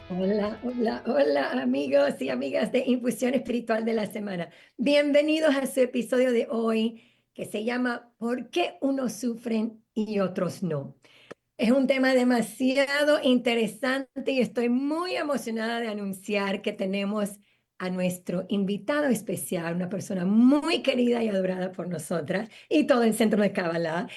Hola, hola, hola amigos y amigas de Infusión Espiritual de la Semana. Bienvenidos a su episodio de hoy que se llama ¿Por qué unos sufren y otros no? Es un tema demasiado interesante y estoy muy emocionada de anunciar que tenemos a nuestro invitado especial, una persona muy querida y adorada por nosotras y todo el Centro de Kabbalah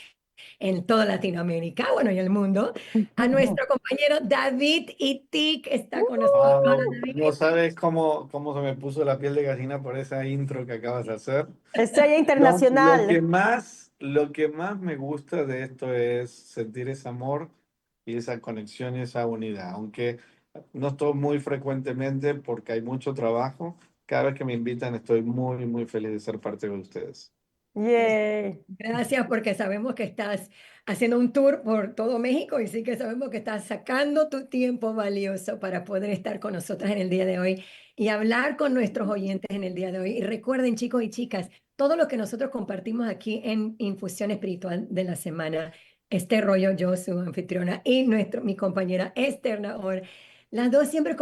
en toda Latinoamérica, bueno, y el mundo. A nuestro compañero David Itik está con nosotros. Hola, Wow, no David. sabes cómo se me puso la piel de gallina por esa intro que acabas de hacer. Estrella Lo que internacional. lo que más me gusta de esto es sentir ese amor y esa conexión y esa unidad. Aunque no estoy muy frecuentemente porque hay mucho trabajo, cada vez que me invitan estoy muy feliz de ser parte de ustedes. Yay. Gracias porque sabemos que estás haciendo un tour por todo México y sí que sabemos que estás sacando tu tiempo valioso para poder estar con nosotras en el día de hoy y hablar con nuestros oyentes en el día de hoy. Y recuerden, chicos y chicas, todo lo que nosotros compartimos aquí en Infusión Espiritual de la Semana, este rollo, yo, su anfitriona, y mi compañera Esther Nahor, las dos siempre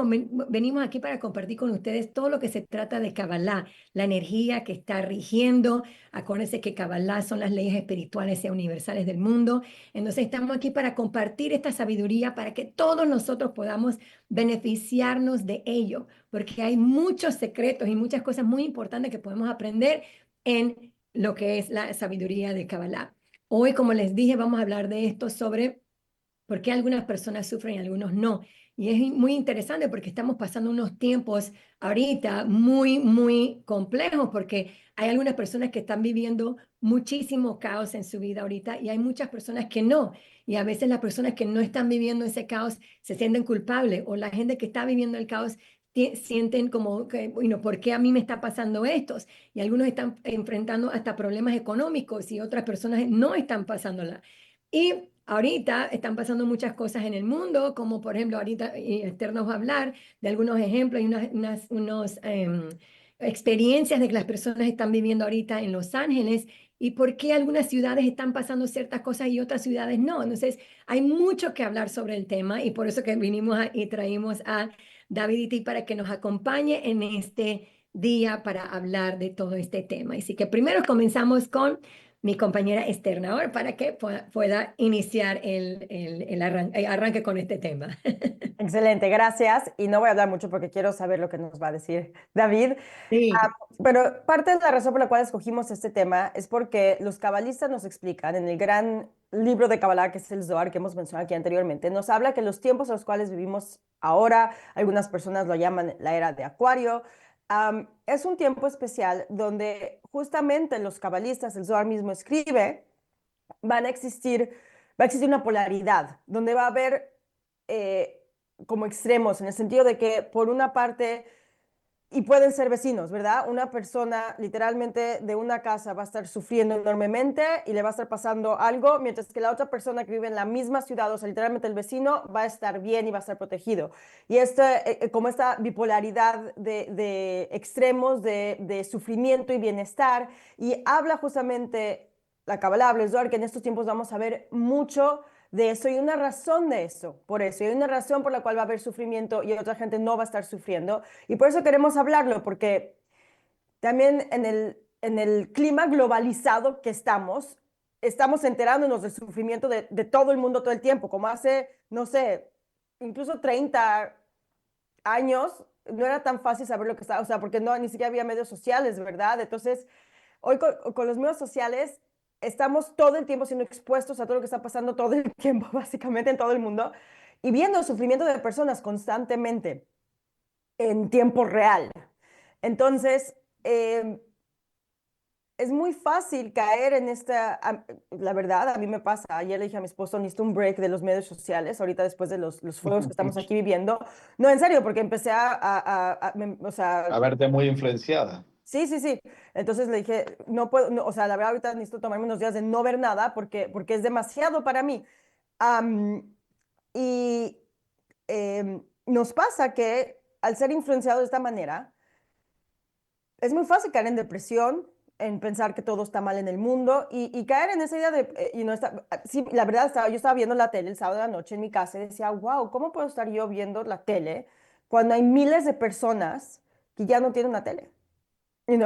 venimos aquí para compartir con ustedes todo lo que se trata de Kabbalah, la energía que está rigiendo. Acuérdense que Kabbalah son las leyes espirituales y universales del mundo. Entonces estamos aquí para compartir esta sabiduría para que todos nosotros podamos beneficiarnos de ello, porque hay muchos secretos y muchas cosas muy importantes que podemos aprender en lo que es la sabiduría de Kabbalah. Hoy, como les dije, vamos a hablar de esto sobre por qué algunas personas sufren y algunos no. Y es muy interesante porque estamos pasando unos tiempos ahorita muy complejos porque hay algunas personas que están viviendo muchísimo caos en su vida ahorita y hay muchas personas que no. Y a veces las personas que no están viviendo ese caos se sienten culpables o la gente que está viviendo el caos sienten como que, bueno, ¿por qué a mí me está pasando esto? Y algunos están enfrentando hasta problemas económicos y otras personas no están pasándola. Y ahorita están pasando muchas cosas en el mundo, como por ejemplo, ahorita Esther nos va a hablar de algunos ejemplos y unos experiencias de que las personas están viviendo ahorita en Los Ángeles y por qué algunas ciudades están pasando ciertas cosas y otras ciudades no. Entonces, hay mucho que hablar sobre el tema y por eso que y traímos a David Iti para que nos acompañe en este día para hablar de todo este tema. Así que primero comenzamos con mi compañera Esther Nahor para que pueda iniciar el arranque con este tema. Excelente, gracias. Y no voy a hablar mucho porque quiero saber lo que nos va a decir David. Sí, Pero parte de la razón por la cual escogimos este tema es porque los cabalistas nos explican en el gran libro de Kabbalah, que es el Zohar, que hemos mencionado aquí anteriormente, nos habla que los tiempos en los cuales vivimos ahora, algunas personas lo llaman la era de Acuario, es un tiempo especial donde justamente los cabalistas, el Zohar mismo escribe, van a existir, va a existir una polaridad, donde va a haber eh, como extremos, en el sentido de que por una parte, y pueden ser vecinos, ¿verdad? Una persona literalmente de una casa va a estar sufriendo enormemente y le va a estar pasando algo, mientras que la otra persona que vive en la misma ciudad, o sea, literalmente el vecino, va a estar bien y va a estar protegido. Y como esta bipolaridad de extremos de sufrimiento y bienestar, y habla justamente la Kabbalah, habla el Zohar, que en estos tiempos vamos a ver mucho de eso y una razón de eso, por eso, y hay una razón por la cual va a haber sufrimiento y otra gente no va a estar sufriendo. Y por eso queremos hablarlo, porque también en el clima globalizado que estamos enterándonos del sufrimiento de todo el mundo todo el tiempo, como hace, no sé, incluso 30 años, no era tan fácil saber lo que estaba, o sea, porque no, ni siquiera había medios sociales, ¿verdad? Entonces, hoy con los medios sociales estamos todo el tiempo siendo expuestos a todo lo que está pasando todo el tiempo, básicamente en todo el mundo, y viendo el sufrimiento de personas constantemente en tiempo real. Entonces, es muy fácil caer en la verdad, a mí me pasa, ayer le dije a mi esposo, necesito un break de los medios sociales, ahorita después de los fuegos que estamos aquí viviendo. No, en serio, porque empecé o A sea, verte muy influenciada. sí, sí, sí. Entonces le dije, no puedo, o sea, la verdad ahorita necesito tomarme unos días de no ver nada porque es demasiado para mí. Am, y nos pasa que al ser influenciado de esta manera, es muy fácil caer en depresión, en pensar que todo está mal en el mundo y caer en esa idea de, y no está, sí, la verdad, yo estaba viendo la tele el sábado de la noche en mi casa y decía, wow, ¿cómo puedo estar yo viendo la tele? cuando hay miles de personas que ya no tienen una tele?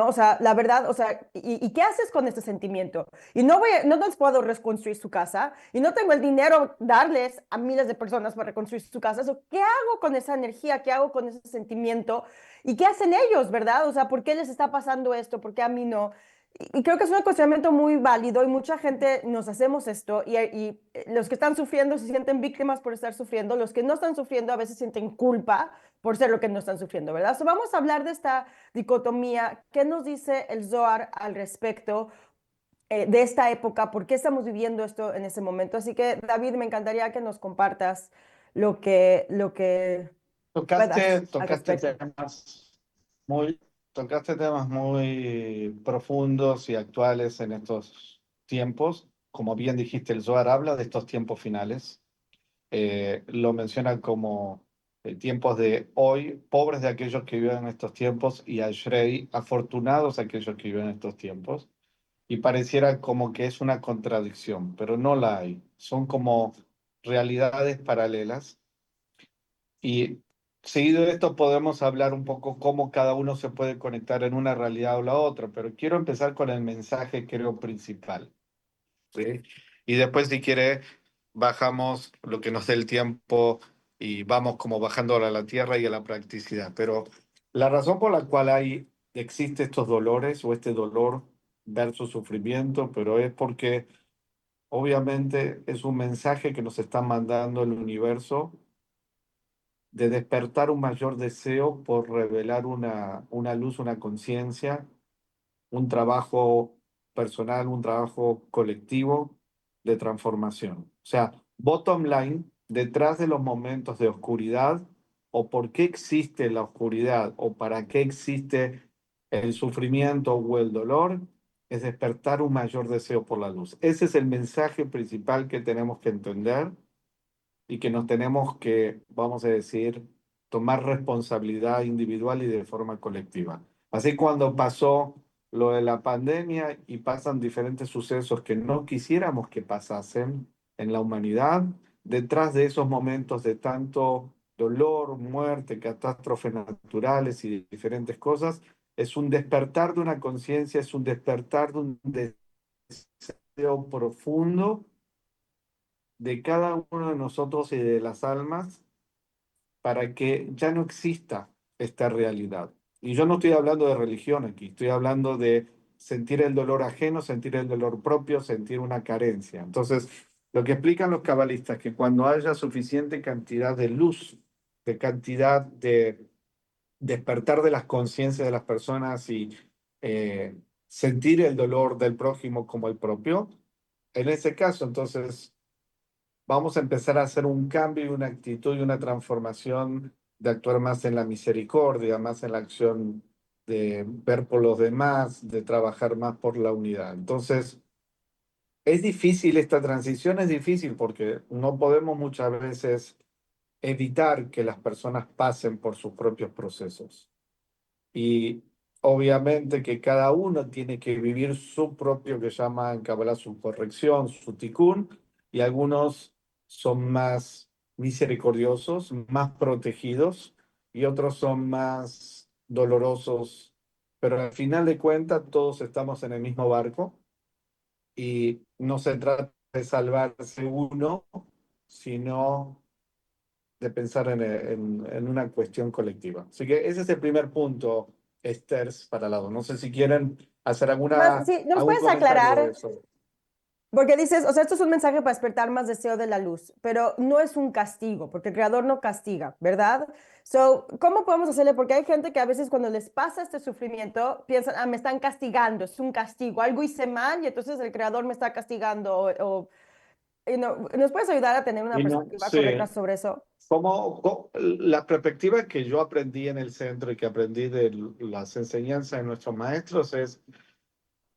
O sea, la verdad, o sea, ¿y qué haces con este sentimiento? Y no les puedo reconstruir su casa y no tengo el dinero darles a miles de personas para reconstruir su casa. So, ¿qué hago con esa energía? ¿Qué hago con ese sentimiento? ¿Y qué hacen ellos, verdad? O sea, ¿por qué les está pasando esto? ¿Por qué a mí no? Y creo que es un cuestionamiento muy válido y mucha gente nos hacemos esto y los que están sufriendo se sienten víctimas por estar sufriendo, los que no están sufriendo a veces sienten culpa por ser lo que no están sufriendo, ¿verdad? So, vamos a hablar de esta dicotomía. ¿Qué nos dice el Zohar al respecto de esta época? ¿Por qué estamos viviendo esto en ese momento? Así que, David, me encantaría que nos compartas lo que puedas al Tocaste respecto. muy, tocaste temas muy profundos y actuales en estos tiempos. Como bien dijiste, el Zohar habla de estos tiempos finales. Lo menciona como tiempos de hoy, pobres de aquellos que viven en estos tiempos, y Ashrei, afortunados aquellos que viven en estos tiempos. Y pareciera como que es una contradicción, pero no la hay. Son como realidades paralelas. Y seguido de esto podemos hablar un poco cómo cada uno se puede conectar en una realidad o la otra, pero quiero empezar con el mensaje, creo, principal. ¿Sí? Y después, si quiere, bajamos lo que nos dé el tiempo y vamos como bajando a la tierra y a la practicidad. Pero la razón por la cual existe estos dolores o este dolor versus sufrimiento, pero es porque obviamente es un mensaje que nos está mandando el universo de despertar un mayor deseo por revelar una luz, una conciencia, un trabajo personal, un trabajo colectivo de transformación. O sea, bottom line, detrás de los momentos de oscuridad, o por qué existe la oscuridad, o para qué existe el sufrimiento o el dolor, es despertar un mayor deseo por la luz. Ese es el mensaje principal que tenemos que entender y que nos tenemos que, vamos a decir, tomar responsabilidad individual y de forma colectiva. Así cuando pasó lo de la pandemia y pasan diferentes sucesos que no quisiéramos que pasasen en la humanidad, detrás de esos momentos de tanto dolor, muerte, catástrofes naturales y diferentes cosas, es un despertar de una conciencia, es un despertar de un deseo profundo de cada uno de nosotros y de las almas para que ya no exista esta realidad. Y yo no estoy hablando de religión aquí, estoy hablando de sentir el dolor ajeno, sentir el dolor propio, sentir una carencia. Entonces, lo que explican los cabalistas, que cuando haya suficiente cantidad de luz, de cantidad de despertar de las conciencias de las personas y sentir el dolor del prójimo como el propio, en ese caso, entonces vamos a empezar a hacer un cambio y una actitud y una transformación de actuar más en la misericordia, más en la acción de ver por los demás, de trabajar más por la unidad. Entonces, es difícil esta transición, es difícil porque no podemos muchas veces evitar que las personas pasen por sus propios procesos. Y obviamente que cada uno tiene que vivir su propio, que llama en Kabbalah su corrección, su tikkun, y algunos son más misericordiosos, más protegidos, y otros son más dolorosos. Pero al final de cuentas, todos estamos en el mismo barco y no se trata de salvarse uno, sino de pensar en una cuestión colectiva. Así que ese es el primer punto, Esther, para lado. No sé si quieren hacer Más, sí, ¿nos algún puedes comentario de aclarar? eso. Porque dices, o sea, esto es un mensaje para despertar más deseo de la luz, pero no es un castigo, porque el creador no castiga, ¿verdad? So, ¿cómo podemos hacerle? Porque hay gente que a veces cuando les pasa este sufrimiento piensan, ah, me están castigando, es un castigo, algo hice mal y entonces el creador me está castigando. ¿Nos puedes ayudar a tener una Y no, perspectiva sí, correcta sobre eso? la perspectiva que yo aprendí en el centro y que aprendí de las enseñanzas de nuestros maestros es,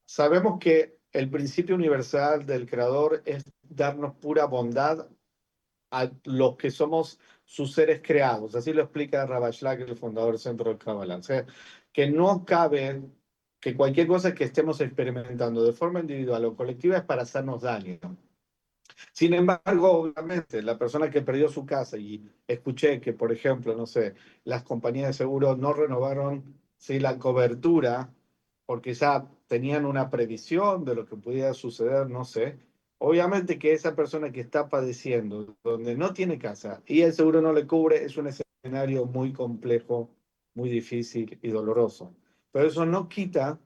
sabemos que el principio universal del creador es darnos pura bondad a los que somos sus seres creados. Así lo explica Rabashlag, el fundador del Centro de Kabbalah. O sea, que no cabe que cualquier cosa que estemos experimentando de forma individual o colectiva es para hacernos daño. Sin embargo, obviamente, la persona que perdió su casa y escuché que, por ejemplo, no sé, las compañías de seguro no renovaron, sí, la cobertura porque ya tenían una previsión de lo que pudiera suceder, no sé. Obviamente que esa persona que está padeciendo, donde no tiene casa y el seguro no le cubre, es un escenario muy complejo, muy difícil y doloroso. Pero eso no quita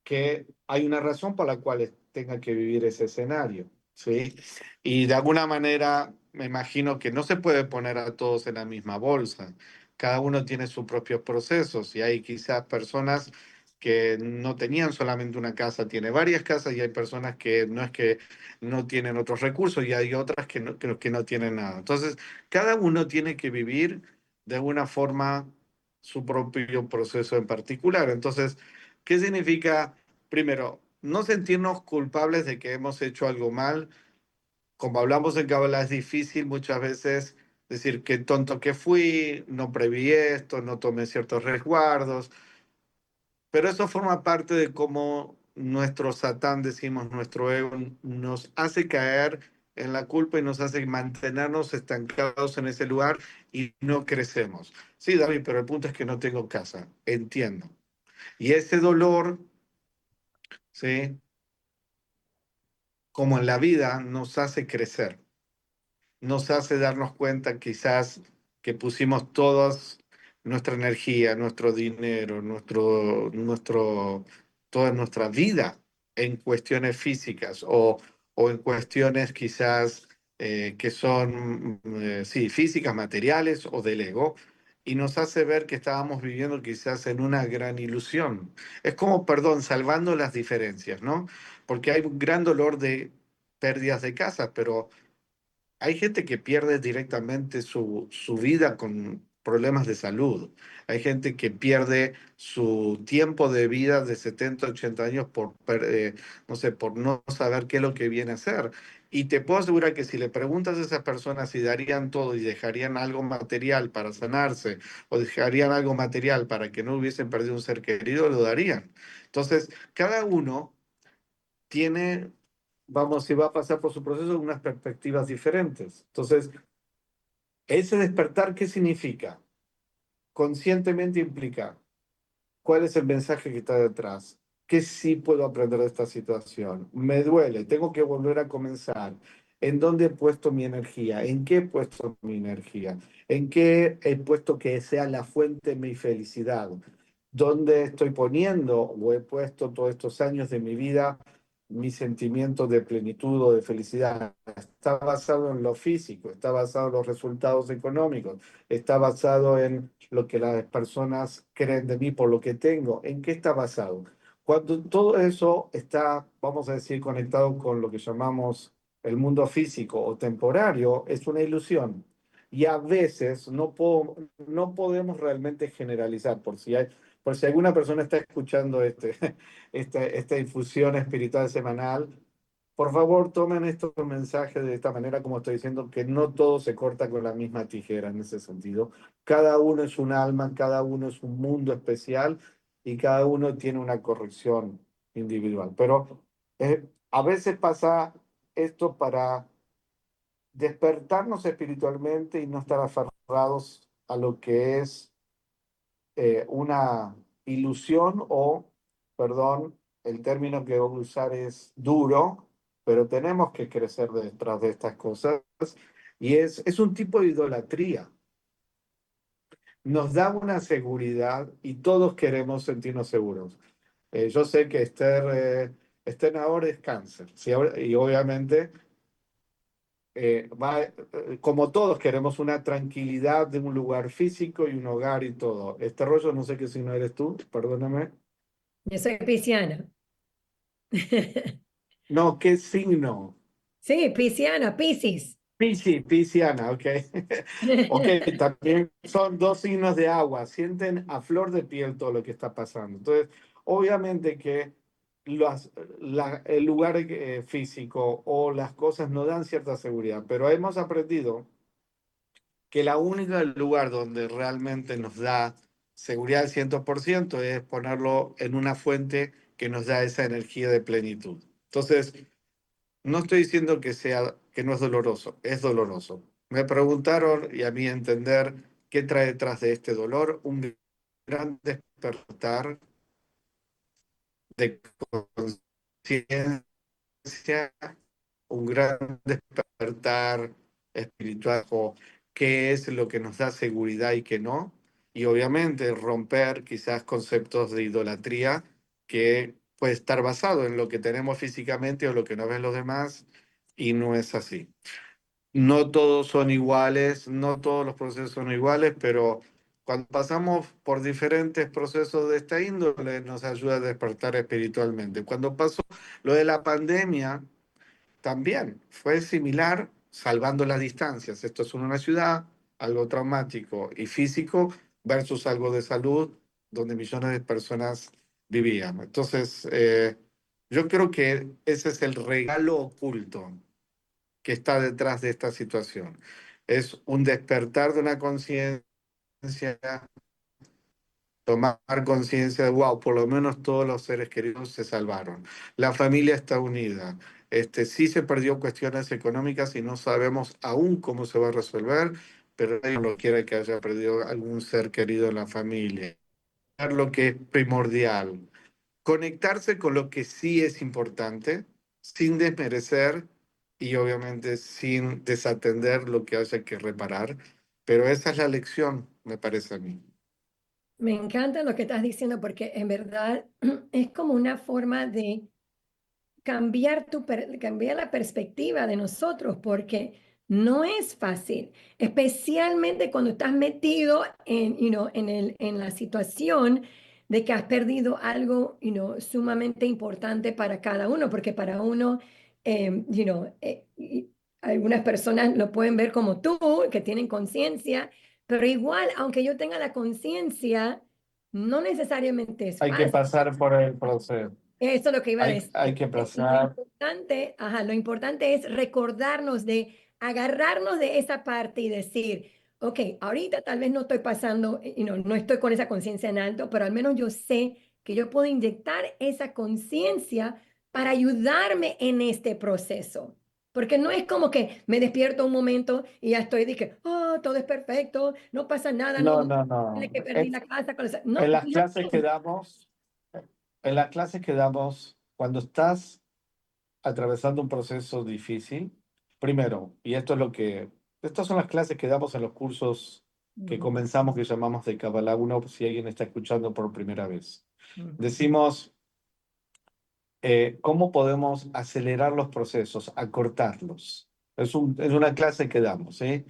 que hay una razón por la cual tenga que vivir ese escenario, ¿sí? Y de alguna manera me imagino que no se puede poner a todos en la misma bolsa. Cada uno tiene sus propios procesos y hay quizás personas que no tenían solamente una casa, tiene varias casas y hay personas que no es que no tienen otros recursos y hay otras que no tienen nada. Entonces, cada uno tiene que vivir de alguna forma su propio proceso en particular. Entonces, ¿qué significa? Primero, no sentirnos culpables de que hemos hecho algo mal. Como hablamos en Kabbalah, es difícil muchas veces decir qué tonto que fui, no preví esto, no tomé ciertos resguardos, pero eso forma parte de cómo nuestro Satán, decimos, nuestro ego, nos hace caer en la culpa y nos hace mantenernos estancados en ese lugar y no crecemos. Sí, David, pero el punto es que no tengo casa, entiendo. Y ese dolor, ¿sí? Como en la vida, nos hace crecer, nos hace darnos cuenta quizás que pusimos toda nuestra energía, nuestro dinero, toda nuestra vida en cuestiones físicas o en cuestiones quizás que son, sí, físicas, materiales o del ego, y nos hace ver que estábamos viviendo quizás en una gran ilusión. Es como, perdón, salvando las diferencias, ¿no? Porque hay un gran dolor de pérdidas de casa, pero hay gente que pierde directamente su vida con problemas de salud. Hay gente que pierde su tiempo de vida de 70 80 años no sé, por no saber qué es lo que viene a hacer. Y te puedo asegurar que si le preguntas a esas personas si darían todo y dejarían algo material para sanarse o dejarían algo material para que no hubiesen perdido un ser querido, lo darían. Entonces, cada uno tiene, vamos, si va a pasar por su proceso, unas perspectivas diferentes. Entonces, ese despertar, ¿qué significa? Conscientemente implica cuál es el mensaje que está detrás. ¿Qué sí puedo aprender de esta situación? Me duele, tengo que volver a comenzar. ¿En dónde he puesto mi energía? ¿En qué he puesto mi energía? ¿En qué he puesto que sea la fuente de mi felicidad? ¿Dónde estoy poniendo o he puesto todos estos años de mi vida mi sentimiento de plenitud o de felicidad? Está basado en lo físico, está basado en los resultados económicos, está basado en lo que las personas creen de mí por lo que tengo. ¿En qué está basado? Cuando todo eso está, vamos a decir, conectado con lo que llamamos el mundo físico o temporario, es una ilusión. Y a veces no podemos realmente generalizar, por si alguna persona está escuchando esta infusión espiritual semanal, por favor, tomen estos mensajes de esta manera, como estoy diciendo, que no todo se corta con la misma tijera en ese sentido. Cada uno es un alma, cada uno es un mundo especial y cada uno tiene una corrección individual. Pero a veces pasa esto para despertarnos espiritualmente y no estar aferrados a lo que es una ilusión o, perdón, el término que voy a usar es duro, pero tenemos que crecer detrás de estas cosas y es un tipo de idolatría. Nos da una seguridad y todos queremos sentirnos seguros. Yo sé que Esther ahora es cáncer, ¿sí? Y obviamente como todos queremos una tranquilidad de un lugar físico y un hogar y todo. Este rollo, no sé qué signo eres tú, perdóname. Yo soy pisciana. No, ¿qué signo? Sí, pisciana, Piscis. Pisciana, ok. Ok, también son dos signos de agua, sienten a flor de piel todo lo que está pasando. Entonces, obviamente que el lugar físico o las cosas no dan cierta seguridad, pero hemos aprendido que la única lugar donde realmente nos da seguridad al 100% es ponerlo en una fuente que nos da esa energía de plenitud. Entonces, no estoy diciendo que no es doloroso, es doloroso. Me preguntaron, y a mí entender, qué trae detrás de este dolor, un gran despertar de conciencia, un gran despertar espiritual, o qué es lo que nos da seguridad y qué no. Y obviamente romper quizás conceptos de idolatría que puede estar basado en lo que tenemos físicamente o lo que nos ven los demás, y no es así. No todos son iguales, no todos los procesos son iguales, pero cuando pasamos por diferentes procesos de esta índole nos ayuda a despertar espiritualmente. Cuando pasó lo de la pandemia, también fue similar, salvando las distancias. Esto es en una ciudad, algo traumático y físico, versus algo de salud, donde millones de personas vivían. Entonces, yo creo que ese es el regalo oculto que está detrás de esta situación. Es un despertar de una conciencia, tomar conciencia de, wow, por lo menos todos los seres queridos se salvaron. La familia está unida. Sí se perdió cuestiones económicas y no sabemos aún cómo se va a resolver, pero nadie no quiere que haya perdido algún ser querido en la familia. Lo que es primordial, conectarse con lo que sí es importante, sin desmerecer y obviamente sin desatender lo que haya que reparar. Pero esa es la lección, me parece a mí. Me encanta lo que estás diciendo porque en verdad es como una forma de cambiar la perspectiva de nosotros, porque no es fácil, especialmente cuando estás metido en la situación de que has perdido algo, sumamente importante para cada uno, porque para uno, y algunas personas lo pueden ver como tú, que tienen conciencia, pero igual, aunque yo tenga la conciencia, no necesariamente es Hay que fácil. pasar por el proceso. Eso es lo que iba a Hay decir. que Y lo pasar. importante, ajá, lo importante es recordarnos de agarrarnos de esa parte y decir, ok, ahorita tal vez no estoy pasando, no estoy con esa conciencia en alto, pero al menos yo sé que yo puedo inyectar esa conciencia para ayudarme en este proceso. Porque no es como que me despierto un momento y ya estoy, dije, oh, todo es perfecto, no pasa nada, no, No, no, no, que no. perdí la casa. No, En las no, clases que damos, en las clases que damos, cuando estás atravesando un proceso difícil, primero, y esto es lo que, estas son las clases que damos en los cursos que Ujú, comenzamos, que llamamos de Kabbalah 1, si alguien está escuchando por primera vez. ujú. Decimos, ¿cómo podemos acelerar los procesos, acortarlos? Es una clase que damos, ¿sí?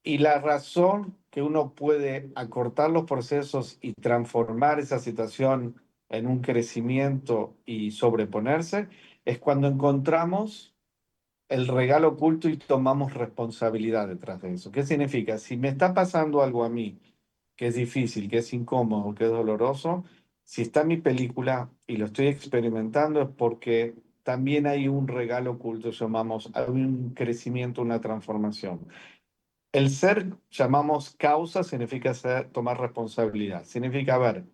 Y la razón que uno puede acortar los procesos y transformar esa situación en un crecimiento y sobreponerse es cuando encontramos el regalo oculto y tomamos responsabilidad detrás de eso. ¿Qué significa? Si me está pasando algo a mí que es difícil, que es incómodo, que es doloroso, si está en mi película y lo estoy experimentando es porque también hay un regalo oculto, llamamos, hay un crecimiento, una transformación. El ser, llamamos causa, significa tomar responsabilidad. Significa, a ver,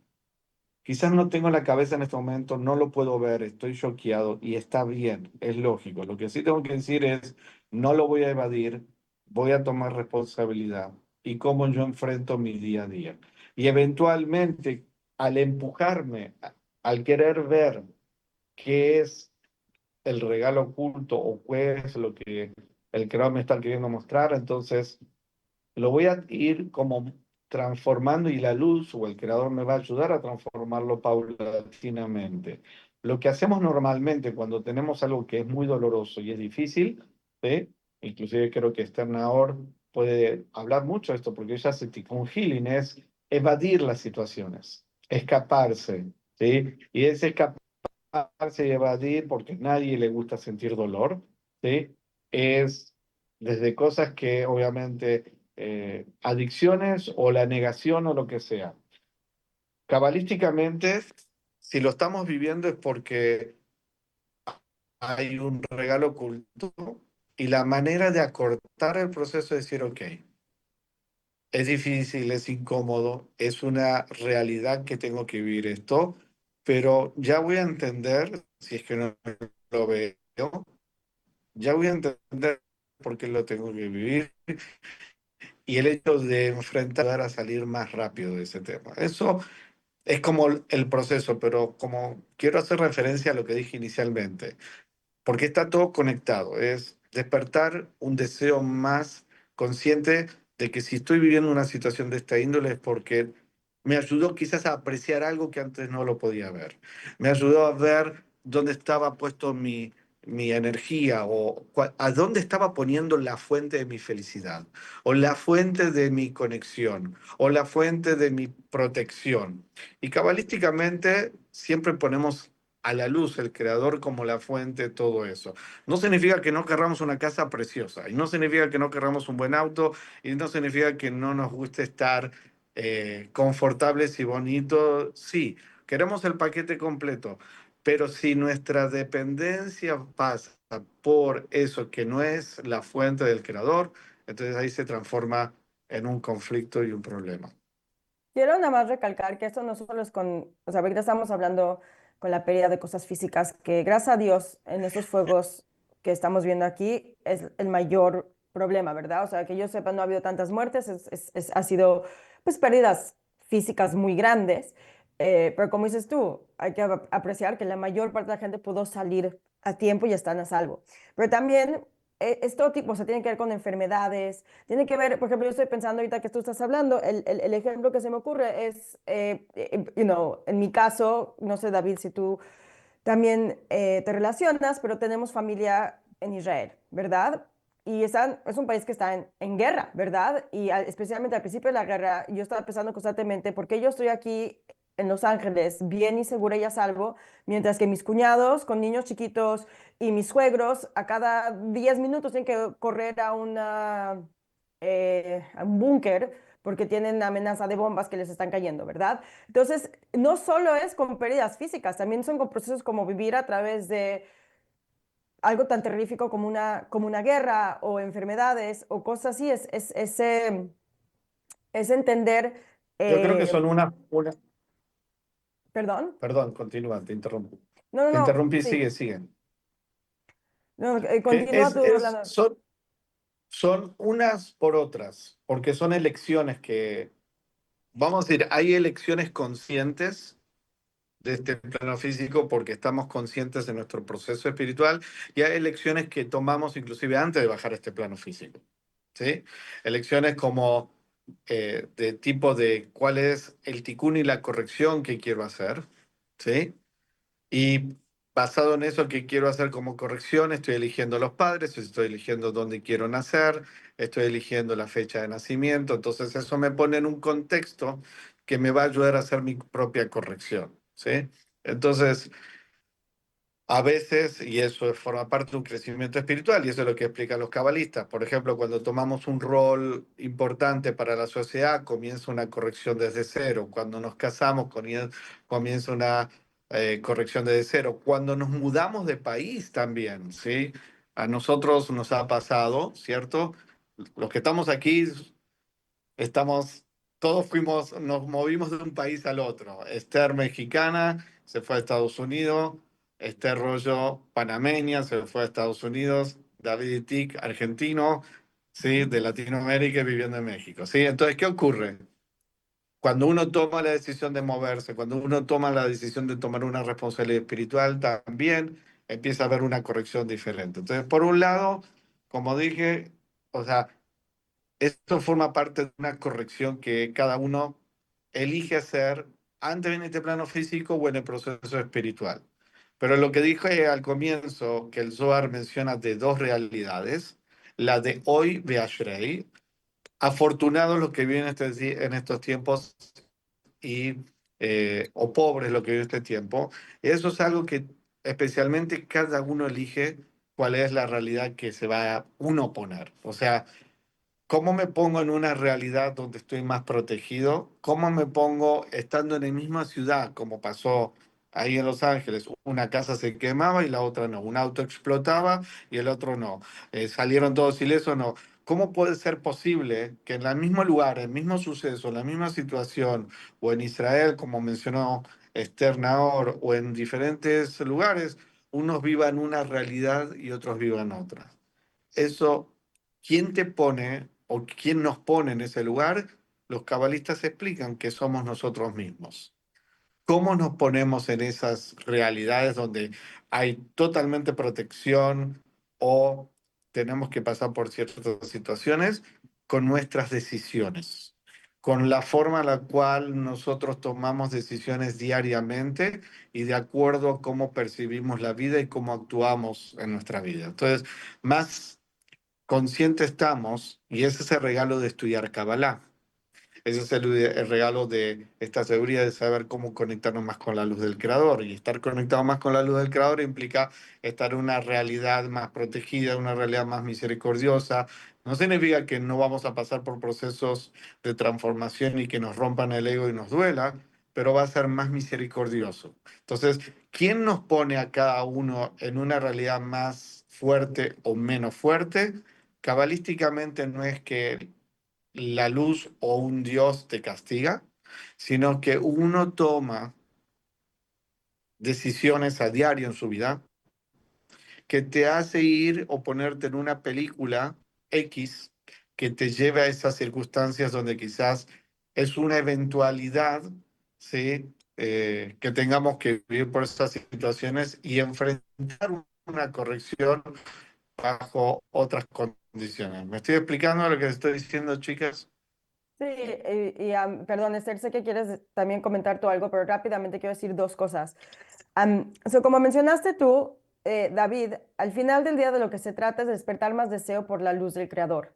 quizás no tengo la cabeza en este momento, no lo puedo ver, estoy choqueado y está bien, es lógico. Lo que sí tengo que decir es, no lo voy a evadir, voy a tomar responsabilidad y cómo yo enfrento mi día a día. Y eventualmente, al empujarme, al querer ver qué es el regalo oculto o qué es lo que el creador me está queriendo mostrar, entonces lo voy a ir como transformando y la luz o el creador me va a ayudar a transformarlo paulatinamente. Lo que hacemos normalmente cuando tenemos algo que es muy doloroso y es difícil, ¿sí? Inclusive creo que Stern Naor puede hablar mucho de esto porque ella hace un healing, es evadir las situaciones, escaparse, ¿sí? Y ese escaparse y evadir porque a nadie le gusta sentir dolor, ¿sí? Es desde cosas que obviamente adicciones o la negación o lo que sea. Cabalísticamente, si lo estamos viviendo es porque hay un regalo oculto y la manera de acortar el proceso es decir, ok, es difícil, es incómodo, es una realidad que tengo que vivir esto, pero ya voy a entender, si es que no lo veo, ya voy a entender por qué lo tengo que vivir y el hecho de enfrentar a salir más rápido de ese tema. Eso es como el proceso, pero como quiero hacer referencia a lo que dije inicialmente, porque está todo conectado. Es despertar un deseo más consciente de que si estoy viviendo una situación de esta índole es porque me ayudó quizás a apreciar algo que antes no lo podía ver. Me ayudó a ver dónde estaba puesto mi energía o a dónde estaba poniendo la fuente de mi felicidad o la fuente de mi conexión o la fuente de mi protección. Y cabalísticamente siempre ponemos a la luz el creador como la fuente de todo eso. No significa que no querramos una casa preciosa, y no significa que no querramos un buen auto, y no significa que no nos guste estar confortables y bonitos. Sí, queremos el paquete completo, pero si nuestra dependencia pasa por eso que no es la fuente del creador, entonces ahí se transforma en un conflicto y un problema. Quiero nada más recalcar que esto no solo es con, o sea, ahorita estamos hablando con la pérdida de cosas físicas, que gracias a Dios en estos fuegos que estamos viendo aquí es el mayor problema, ¿verdad? O sea, que yo sepa, no ha habido tantas muertes, ha sido pues pérdidas físicas muy grandes, pero como dices tú, hay que apreciar que la mayor parte de la gente pudo salir a tiempo y están a salvo. Pero también es todo tipo, o sea, tiene que ver con enfermedades, tiene que ver, por ejemplo, yo estoy pensando ahorita que tú estás hablando, el ejemplo que se me ocurre es, en mi caso, no sé, David, si tú también te relacionas, pero tenemos familia en Israel, ¿verdad? Y es un país que está en guerra, ¿verdad? Y especialmente al principio de la guerra, yo estaba pensando constantemente, ¿por qué yo estoy aquí en Los Ángeles bien y segura y a salvo, mientras que mis cuñados con niños chiquitos y mis suegros a cada 10 minutos tienen que correr a un búnker porque tienen amenaza de bombas que les están cayendo, ¿verdad? Entonces, no solo es con pérdidas físicas, también son con procesos como vivir a través de algo tan terrorífico como una guerra o enfermedades o cosas así. Es entender, Yo creo que eh, son perdón, perdón, continúa, te interrumpo. no, no, Te no, interrumpí, sí, sigue, sigue. no, Que continúa tú hablando. son unas por otras, porque son elecciones que, vamos a decir, hay elecciones conscientes de este plano físico porque estamos conscientes de nuestro proceso espiritual y hay elecciones que tomamos inclusive antes de bajar a este plano físico, ¿sí? Elecciones como de tipo de cuál es el tikkun y la corrección que quiero hacer, ¿sí? Y basado en eso que quiero hacer como corrección, estoy eligiendo los padres, estoy eligiendo dónde quiero nacer, estoy eligiendo la fecha de nacimiento. Entonces eso me pone en un contexto que me va a ayudar a hacer mi propia corrección, ¿sí? Entonces, a veces, y eso forma parte de un crecimiento espiritual, y eso es lo que explican los cabalistas. Por ejemplo, cuando tomamos un rol importante para la sociedad, comienza una corrección desde cero. Cuando nos casamos, comienza una corrección desde cero. Cuando nos mudamos de país también, ¿sí? A nosotros nos ha pasado, ¿cierto? Los que estamos aquí todos nos movimos de un país al otro. Esther mexicana se fue a Estados Unidos, Esther Rollo panameña se fue a Estados Unidos, David Itik argentino, sí, de Latinoamérica y viviendo en México, sí. Entonces, ¿qué ocurre? Cuando uno toma la decisión de moverse, cuando uno toma la decisión de tomar una responsabilidad espiritual, también empieza a haber una corrección diferente. Entonces, por un lado, como dije, o sea, esto forma parte de una corrección que cada uno elige hacer antes en este plano físico o en el proceso espiritual. Pero lo que dije al comienzo, que el Zohar menciona de dos realidades, la de hoy de Ashrei, afortunados los que viven en estos tiempos y o pobres los que viven este tiempo. Eso es algo que especialmente cada uno elige cuál es la realidad que se va a uno poner. O sea, ¿cómo me pongo en una realidad donde estoy más protegido? ¿Cómo me pongo estando en la misma ciudad, como pasó ahí en Los Ángeles? Una casa se quemaba y la otra no. Un auto explotaba y el otro no. ¿Salieron todos ilesos? No. ¿Cómo puede ser posible que en el mismo lugar, el mismo suceso, en la misma situación, o en Israel, como mencionó Esther Nahor, o en diferentes lugares, unos vivan una realidad y otros vivan otra. Eso, ¿quién te pone o quién nos pone en ese lugar? Los cabalistas explican que somos nosotros mismos. ¿Cómo nos ponemos en esas realidades donde hay totalmente protección o tenemos que pasar por ciertas situaciones? Con nuestras decisiones, con la forma en la cual nosotros tomamos decisiones diariamente y de acuerdo a cómo percibimos la vida y cómo actuamos en nuestra vida. Entonces, más conscientes estamos, y ese es el regalo de estudiar Kabbalah. Ese es el regalo de esta seguridad de saber cómo conectarnos más con la luz del Creador. Y estar conectado más con la luz del Creador implica estar en una realidad más protegida, una realidad más misericordiosa. No significa que no vamos a pasar por procesos de transformación y que nos rompan el ego y nos duela, pero va a ser más misericordioso. Entonces, ¿quién nos pone a cada uno en una realidad más fuerte o menos fuerte? Cabalísticamente no es que la luz o un Dios te castiga, sino que uno toma decisiones a diario en su vida que te hace ir o ponerte en una película X que te lleve a esas circunstancias donde quizás es una eventualidad, ¿sí? Que tengamos que vivir por esas situaciones y enfrentar una corrección bajo otras condiciones. ¿Me estoy explicando lo que estoy diciendo, chicas? Sí, perdón, Esther, sé que quieres también comentar tú algo, pero rápidamente quiero decir dos cosas. Como mencionaste tú, David, al final del día de lo que se trata es de despertar más deseo por la luz del Creador.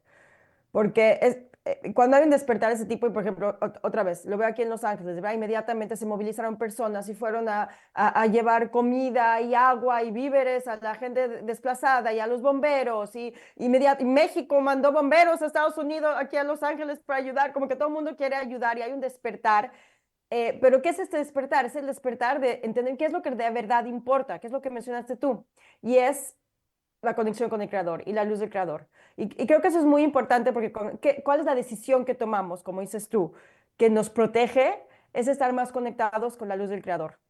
Porque cuando hay un despertar de ese tipo, y por ejemplo, otra vez, lo veo aquí en Los Ángeles, ¿verdad? Inmediatamente se movilizaron personas y fueron a llevar comida y agua y víveres a la gente desplazada y a los bomberos. Y México mandó bomberos a Estados Unidos, aquí a Los Ángeles para ayudar, como que todo el mundo quiere ayudar y hay un despertar. Pero ¿qué es este despertar? Es el despertar de entender qué es lo que de verdad importa, qué es lo que mencionaste tú. Y es la conexión con el creador y la luz del creador. Y creo que eso es muy importante porque ¿cuál es la decisión que tomamos, como dices tú, que nos protege? Es estar más conectados con la luz del creador.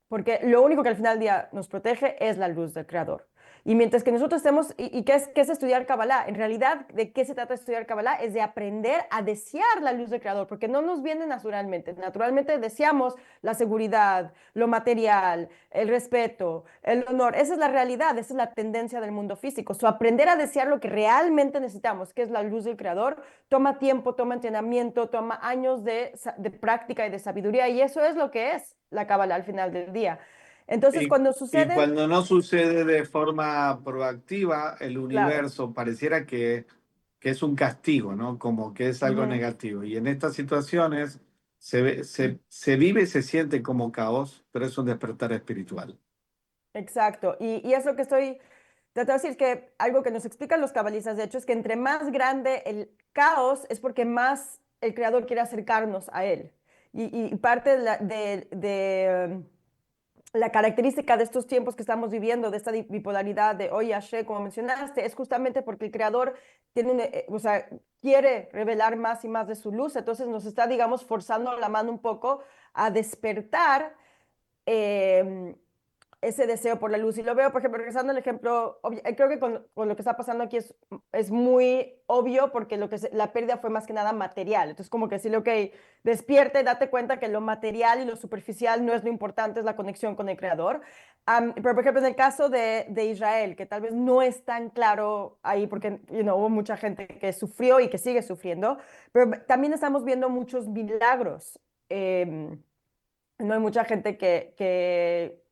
Porque lo único que al final del día nos protege es la luz del creador. Y mientras que nosotros estemos, ¿y qué es estudiar Kabbalah? En realidad, ¿de qué se trata de estudiar Kabbalah? Es de aprender a desear la luz del creador, porque no nos viene naturalmente. Naturalmente deseamos la seguridad, lo material, el respeto, el honor. Esa es la realidad, esa es la tendencia del mundo físico. Aprender a desear lo que realmente necesitamos, que es la luz del creador, toma tiempo, toma entrenamiento, toma años de práctica y de sabiduría, y eso es lo que es la Kabbalah al final del día. Entonces, Y, cuando y suceden, cuando no sucede de forma proactiva, el claro, universo pareciera que es un castigo, ¿no? Como que es algo ujú, negativo. Y en estas situaciones se vive y se siente como caos, pero es un despertar espiritual. exacto. Y es lo que estoy tratando de decir, que algo que nos explican los cabalistas, de hecho, es que entre más grande el caos es porque más el creador quiere acercarnos a él. Y parte la característica de estos tiempos que estamos viviendo, de esta bipolaridad de hoy Ashe, como mencionaste, es justamente porque el creador tiene o sea, quiere revelar más y más de su luz, entonces nos está, digamos, forzando la mano un poco a despertar eh, ese deseo por la luz. Y lo veo, por ejemplo, regresando al ejemplo, creo que con lo que está pasando aquí es muy obvio porque la pérdida fue más que nada material. Entonces, como que decirle, ok, despierte, date cuenta que lo material y lo superficial no es lo importante, es la conexión con el creador. Pero, por ejemplo, en el caso de Israel, que tal vez no es tan claro ahí porque hubo mucha gente que sufrió y que sigue sufriendo, pero también estamos viendo muchos milagros. No hay mucha gente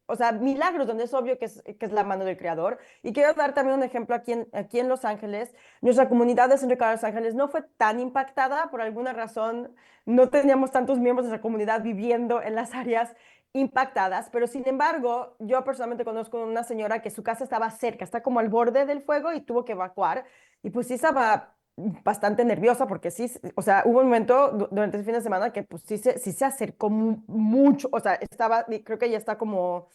o sea, milagros donde es obvio que es la mano del creador. Y quiero dar también un ejemplo aquí en Los Ángeles. Nuestra comunidad de Centro de Los Ángeles no fue tan impactada, por alguna razón no teníamos tantos miembros de nuestra comunidad viviendo en las áreas impactadas, pero sin embargo, yo personalmente conozco una señora que su casa estaba cerca, está como al borde del fuego y tuvo que evacuar. Y pues sí estaba bastante nerviosa porque sí, o sea, hubo un momento durante ese fin de semana que pues sí se acercó mucho, o sea, creo que ya está como,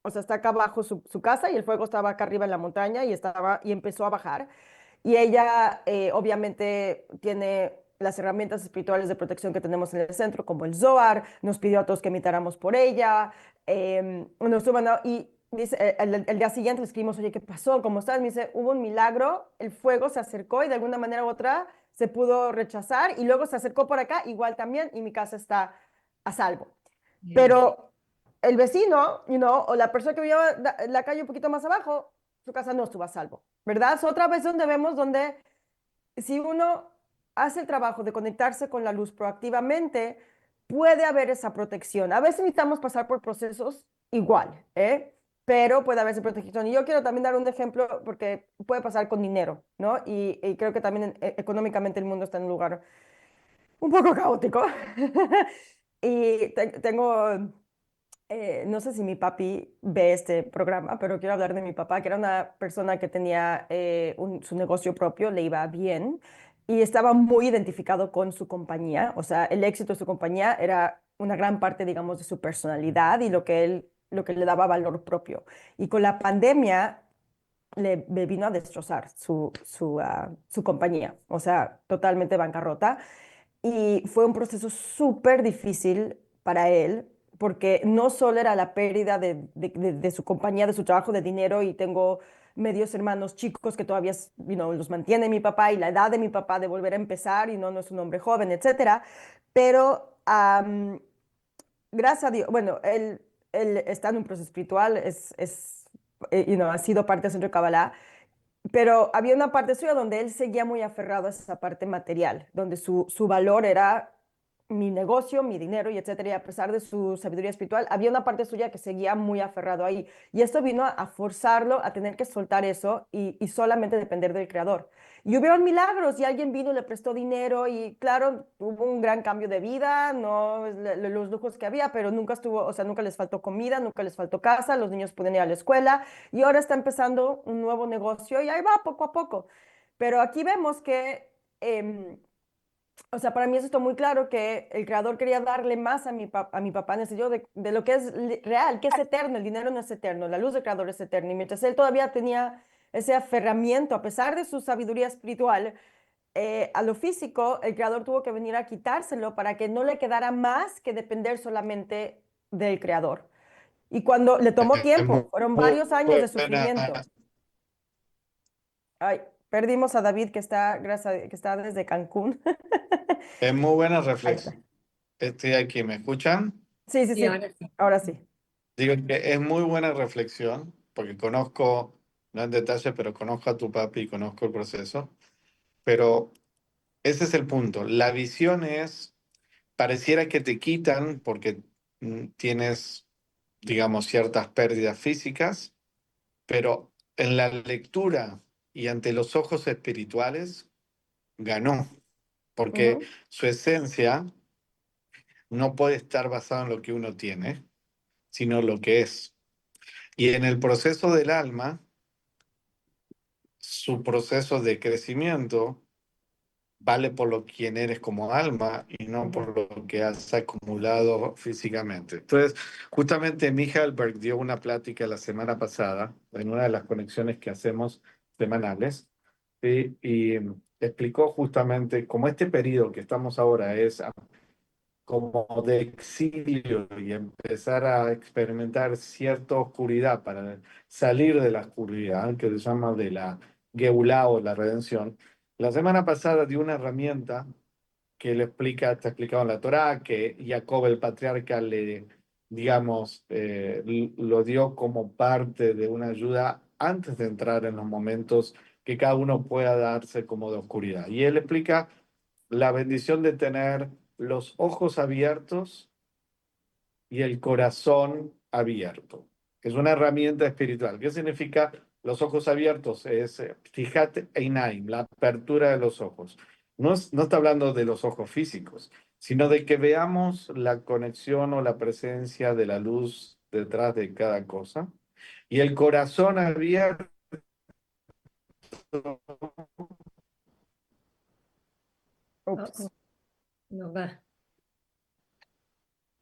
o sea, está acá abajo su casa y el fuego estaba acá arriba en la montaña y empezó a bajar. Y ella obviamente tiene las herramientas espirituales de protección que tenemos en el centro, como el Zohar, nos pidió a todos que imitáramos por ella, nos estuvo mandando, dice, el día siguiente le escribimos, oye, ¿qué pasó? ¿Cómo estás? Me dice, hubo un milagro, el fuego se acercó y de alguna manera u otra se pudo rechazar y luego se acercó por acá, igual también, y mi casa está a salvo. Bien. Pero el vecino, o la persona que vivía la calle un poquito más abajo, su casa no estuvo a salvo, ¿verdad? Es otra vez donde vemos donde si uno hace el trabajo de conectarse con la luz proactivamente, puede haber esa protección. A veces necesitamos pasar por procesos igual, ¿eh? Pero puede haber esa protección. Y yo quiero también dar un ejemplo porque puede pasar con dinero, ¿no? Y creo que también económicamente el mundo está en un lugar un poco caótico. Y tengo no sé si mi papi ve este programa, pero quiero hablar de mi papá, que era una persona que tenía su negocio propio, le iba bien y estaba muy identificado con su compañía. O sea, el éxito de su compañía era una gran parte, digamos, de su personalidad y lo que le daba valor propio. Y con la pandemia le vino a destrozar su compañía, o sea, totalmente bancarrota. Y fue un proceso súper difícil para él, porque no solo era la pérdida de su compañía, de su trabajo, de dinero, y tengo medios hermanos chicos que todavía los mantiene mi papá, y la edad de mi papá de volver a empezar, y no es un hombre joven, etcétera. Pero gracias a Dios, bueno, él está en un proceso espiritual, ha sido parte del centro de Kabbalah, pero había una parte suya donde él seguía muy aferrado a esa parte material, donde su valor era mi negocio, mi dinero y etcétera. Y a pesar de su sabiduría espiritual, había una parte suya que seguía muy aferrado ahí. Y esto vino a forzarlo a tener que soltar eso y solamente depender del creador. Y hubieron milagros y alguien vino y le prestó dinero y claro, hubo un gran cambio de vida, no los lujos que había, pero nunca estuvo, o sea, nunca les faltó comida, nunca les faltó casa, los niños pueden ir a la escuela y ahora está empezando un nuevo negocio y ahí va poco a poco. Pero aquí vemos que, o sea, para mí eso está muy claro que el creador quería darle más a mi papá en el sentido de lo que es real, que es eterno. El dinero no es eterno, la luz del creador es eterna. Y mientras él todavía tenía ese aferramiento, a pesar de su sabiduría espiritual, a lo físico, el creador tuvo que venir a quitárselo para que no le quedara más que depender solamente del creador. Y cuando le tomó Es tiempo, muy fueron varios años de buena, sufrimiento. Ay, perdimos a David que está, que está desde Cancún. es muy buena Ahí está. reflexión. Estoy aquí, ¿me escuchan? Sí, sí, Y sí. ahora sí. Ahora sí. Digo que es muy buena reflexión, porque conozco, no en detalle, pero conozco a tu papi y conozco el proceso. Pero ese es el punto. La visión es, pareciera que te quitan porque tienes, digamos, ciertas pérdidas físicas, pero en la lectura y ante los ojos espirituales, ganó, porque Ujú, su esencia no puede estar basada en lo que uno tiene, sino lo que es. Y en el proceso del alma, su proceso de crecimiento vale por lo quien eres como alma y no ujú. por lo que has acumulado físicamente. Entonces, justamente Michaelberg dio una plática la semana pasada en una de las conexiones que hacemos semanales, ¿sí? Y explicó justamente cómo este periodo que estamos ahora es como de exilio y empezar a experimentar cierta oscuridad para salir de la oscuridad, que se llama de la Geulah o la redención. La semana pasada dio una herramienta que le explica, está explicado en la Torá, que Jacob el patriarca le, digamos, lo dio como parte de una ayuda antes de entrar en los momentos que cada uno pueda darse como de oscuridad. Y él explica la bendición de tener los ojos abiertos y el corazón abierto. Es una herramienta espiritual. ¿Qué significa los ojos abiertos? Es fíjate einaim, la apertura de los ojos. No está hablando de los ojos físicos, sino de que veamos la conexión o la presencia de la luz detrás de cada cosa. Y el corazón abierto Oh, Ups. oh, no va.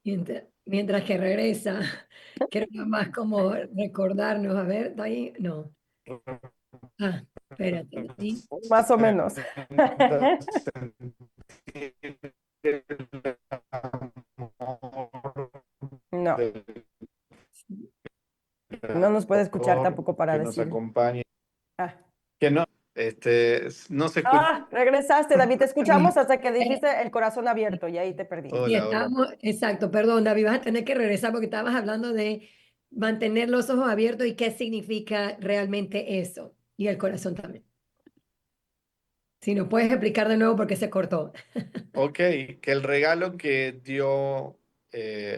Mientras que regresa, quiero nada más como recordarnos, a ver, ¿está ahí? No. Ah, espérate, David. Más o menos. representa sentir el amor No, del No nos puede escuchar Por tampoco para que nos decir. acompañe. Ah. Que no, no se escucha. Regresaste, David. Te escuchamos hasta que dijiste el corazón abierto y ahí te perdí. Sí, Hola, hola. estábamos, exacto, perdón, David, vas a tener que regresar porque estabas hablando de mantener los ojos abiertos y qué significa realmente eso. Y el corazón también. Si nos puedes explicar de nuevo porque se cortó. Ok, que el regalo que dio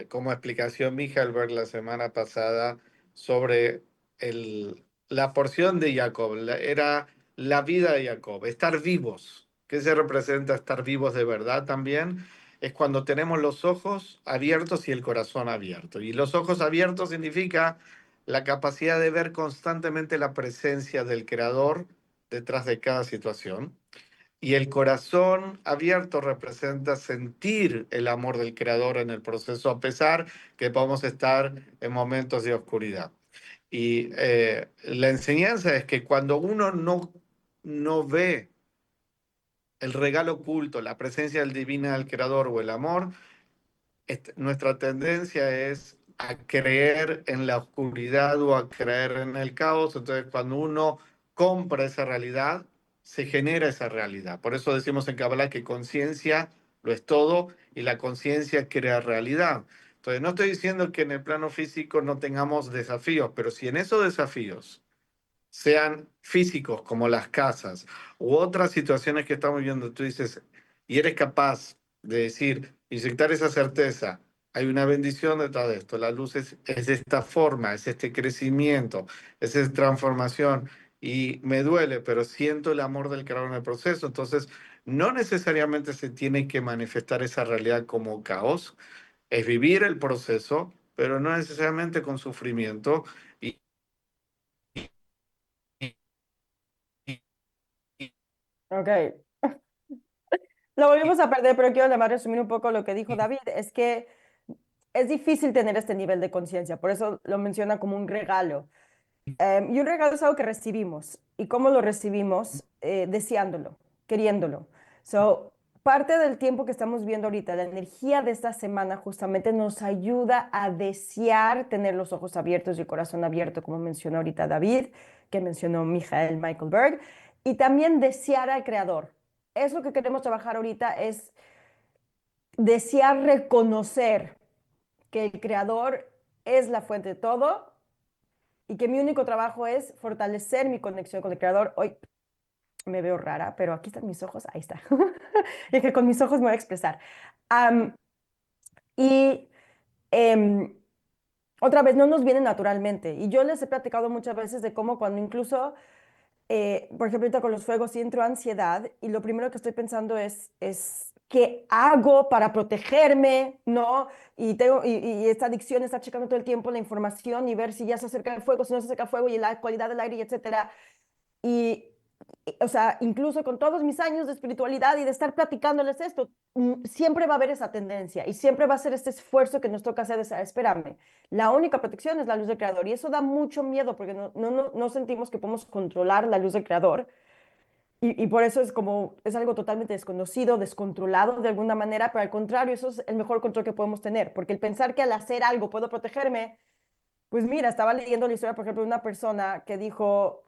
como explicación Michalberg la semana pasada sobre la porción de Jacob, era la vida de Jacob, estar vivos. ¿Qué se representa estar vivos de verdad también? Es cuando tenemos los ojos abiertos y el corazón abierto. Y los ojos abiertos significa la capacidad de ver constantemente la presencia del Creador detrás de cada situación. Y el corazón abierto representa sentir el amor del Creador en el proceso, a pesar que podemos estar en momentos de oscuridad. Y la enseñanza es que cuando uno no ve el regalo oculto, la presencia del divina del Creador o el amor, nuestra tendencia es a creer en la oscuridad o a creer en el caos. Entonces, cuando uno compra esa realidad, se genera esa realidad. Por eso decimos en Kabbalah que conciencia lo es todo y la conciencia crea realidad. Entonces, no estoy diciendo que en el plano físico no tengamos desafíos, pero si en esos desafíos sean físicos como las casas u otras situaciones que estamos viendo, tú dices, y eres capaz de decir, inyectar esa certeza, hay una bendición detrás de esto, la luz es de esta forma, es este crecimiento, es esta transformación, y me duele, pero siento el amor del creador en el proceso, entonces no necesariamente se tiene que manifestar esa realidad como caos, es vivir el proceso, pero no necesariamente con sufrimiento. Y, y- y- Ok, lo volvimos a perder, pero quiero además resumir un poco lo que dijo David. Es que es difícil tener este nivel de conciencia, por eso lo menciona como un regalo. Y un regalo es algo que recibimos. ¿Y cómo lo recibimos? Deseándolo, queriéndolo. So, parte del tiempo que estamos viendo ahorita, la energía de esta semana justamente nos ayuda a desear tener los ojos abiertos y el corazón abierto, como mencionó ahorita David, que mencionó Michael Berg, y también desear al Creador. Es lo que queremos trabajar ahorita, es desear reconocer que el Creador es la fuente de todo y que mi único trabajo es fortalecer mi conexión con el Creador. Hoy me veo rara, pero aquí están mis ojos, ahí está. Y que con mis ojos me voy a expresar. Am, y em, otra vez, no nos viene naturalmente. Y yo les he platicado muchas veces de cómo cuando incluso, por ejemplo, ahorita con los fuegos, sí entro ansiedad y lo primero que estoy pensando es ¿qué hago para protegerme? ¿No? Y esta adicción está checando todo el tiempo la información y ver si ya se acerca el fuego, si no se acerca el fuego y la calidad del aire, y etcétera. Y, o sea, incluso con todos mis años de espiritualidad y de estar platicándoles esto, siempre va a haber esa tendencia y siempre va a ser este esfuerzo que nos toca hacer de, espérame, la única protección es la luz del Creador y eso da mucho miedo porque no sentimos que podemos controlar la luz del Creador y por eso es como, es algo totalmente desconocido, descontrolado de alguna manera, pero al contrario, eso es el mejor control que podemos tener, porque el pensar que al hacer algo puedo protegerme, pues mira, estaba leyendo la historia, por ejemplo, de una persona que dijo,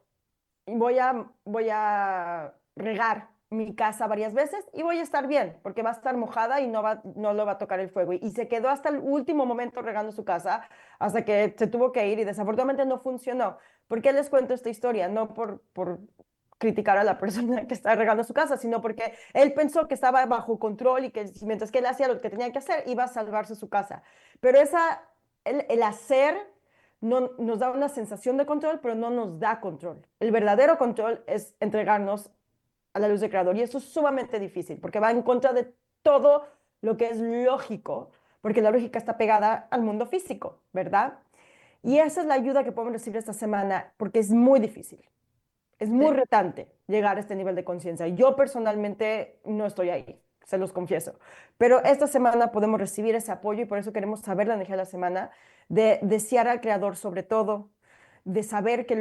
voy a regar mi casa varias veces y voy a estar bien, porque va a estar mojada y no lo va a tocar el fuego. Y se quedó hasta el último momento regando su casa, hasta que se tuvo que ir y desafortunadamente no funcionó. ¿Por qué les cuento esta historia? No por criticar a la persona que está regando su casa, sino porque él pensó que estaba bajo control y que mientras que él hacía lo que tenía que hacer, iba a salvarse su casa. Pero el hacer nos da una sensación de control, pero no nos da control. El verdadero control es entregarnos a la luz del Creador y eso es sumamente difícil porque va en contra de todo lo que es lógico, porque la lógica está pegada al mundo físico, ¿verdad? Y esa es la ayuda que podemos recibir esta semana porque es muy difícil. Es muy Sí. retante llegar a este nivel de conciencia. Yo personalmente no estoy ahí, se los confieso. Pero esta semana podemos recibir ese apoyo y por eso queremos saber la energía de la semana, de desear al Creador sobre todo, de saber que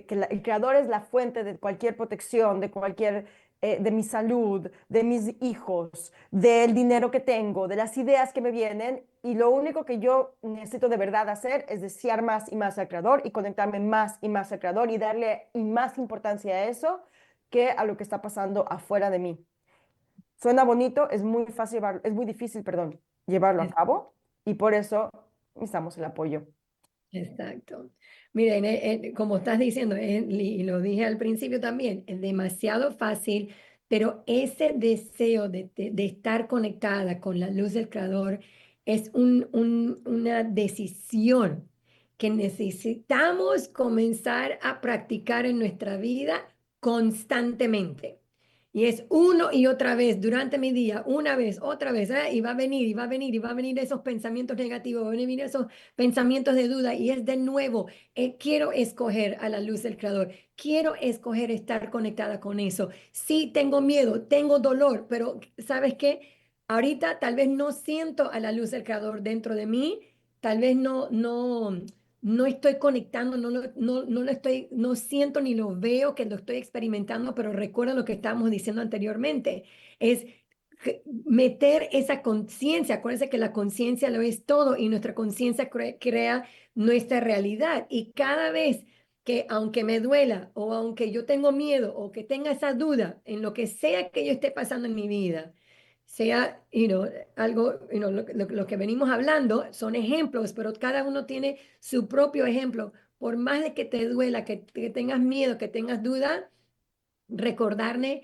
el Creador es la fuente de cualquier protección, de cualquier de mi salud, de mis hijos, del dinero que tengo, de las ideas que me vienen. Y lo único que yo necesito de verdad hacer es desear más y más al Creador y conectarme más y más al Creador y darle y más importancia a eso que a lo que está pasando afuera de mí. Suena bonito, es muy fácil, es muy difícil, perdón, llevarlo a cabo y por eso necesitamos el apoyo. Exacto. Miren, como estás diciendo, y lo dije al principio también, es demasiado fácil, pero ese deseo de estar conectada con la luz del Creador es una decisión que necesitamos comenzar a practicar en nuestra vida constantemente. Y es uno y otra vez durante mi día, una vez, otra vez, y va a venir, y va a venir, y va a venir esos pensamientos negativos, van a venir esos pensamientos de duda y es de nuevo, quiero escoger a la luz del Creador, quiero escoger estar conectada con eso. Sí, tengo miedo, tengo dolor, pero ¿sabes qué? Ahorita tal vez no siento a la luz del Creador dentro de mí, tal vez no estoy conectando, no lo estoy, no siento ni lo veo que lo estoy experimentando, pero recuerda lo que estábamos diciendo anteriormente, es meter esa conciencia. Acuérdense que la conciencia lo es todo y nuestra conciencia crea nuestra realidad. Y cada vez que, aunque me duela o aunque yo tengo miedo o que tenga esa duda en lo que sea que yo esté pasando en mi vida, sea, algo, lo que venimos hablando son ejemplos, pero cada uno tiene su propio ejemplo. Por más de que te duela, que tengas miedo, que tengas duda, recordarnos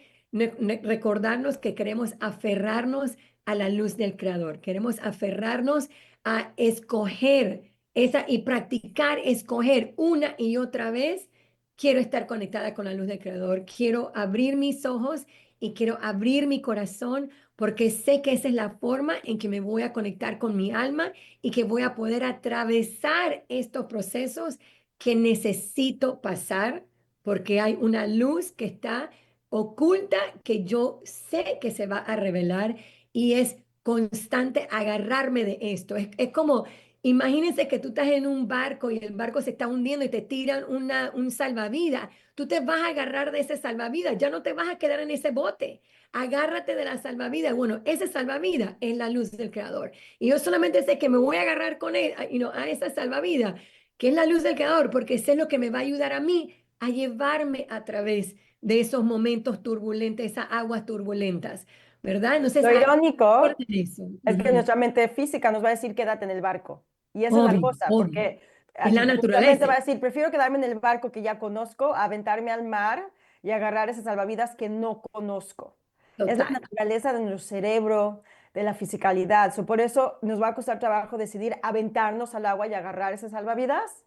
que queremos aferrarnos a la luz del Creador, queremos aferrarnos a escoger esa y practicar, escoger una y otra vez. Quiero estar conectada con la luz del Creador, quiero abrir mis ojos y quiero abrir mi corazón porque sé que esa es la forma en que me voy a conectar con mi alma y que voy a poder atravesar estos procesos que necesito pasar porque hay una luz que está oculta que yo sé que se va a revelar y es constante agarrarme de esto. Es como, imagínense que tú estás en un barco y el barco se está hundiendo y te tiran un salvavidas. Tú te vas a agarrar de ese salvavidas, ya no te vas a quedar en ese bote. Agárrate de la salvavidas. Bueno, ese salvavidas es la luz del Creador. Y yo solamente sé que me voy a agarrar con él, a esa salvavidas, que es la luz del Creador, porque sé lo que me va a ayudar a mí a llevarme a través de esos momentos turbulentos, esas aguas turbulentas, ¿verdad? Entonces, Lo irónico eso. es que Ujú. nuestra mente física nos va a decir quédate en el barco. Y esa es la Obvio, cosa, obvio. porque Es la nuestra mente naturaleza. va a decir, prefiero quedarme en el barco que ya conozco, a aventarme al mar y agarrar ese salvavidas que no conozco. Es la Total. naturaleza de nuestro cerebro, de la fisicalidad. Por eso nos va a costar trabajo decidir aventarnos al agua y agarrar ese salvavidas.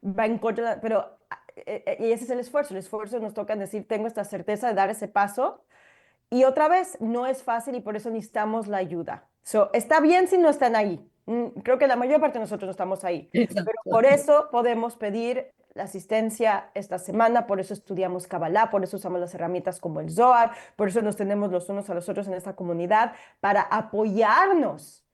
Va en contra, pero y ese es el esfuerzo. El esfuerzo nos toca decir, tengo esta certeza de dar ese paso y otra vez, no es fácil y por eso necesitamos la ayuda. Está bien si no están ahí. Creo que la mayor parte de nosotros no estamos ahí. Pero Exacto. por eso podemos pedir la asistencia esta semana, por eso estudiamos Kabbalah, por eso usamos las herramientas como el Zohar, por eso nos tenemos los unos a los otros en esta comunidad, para apoyarnos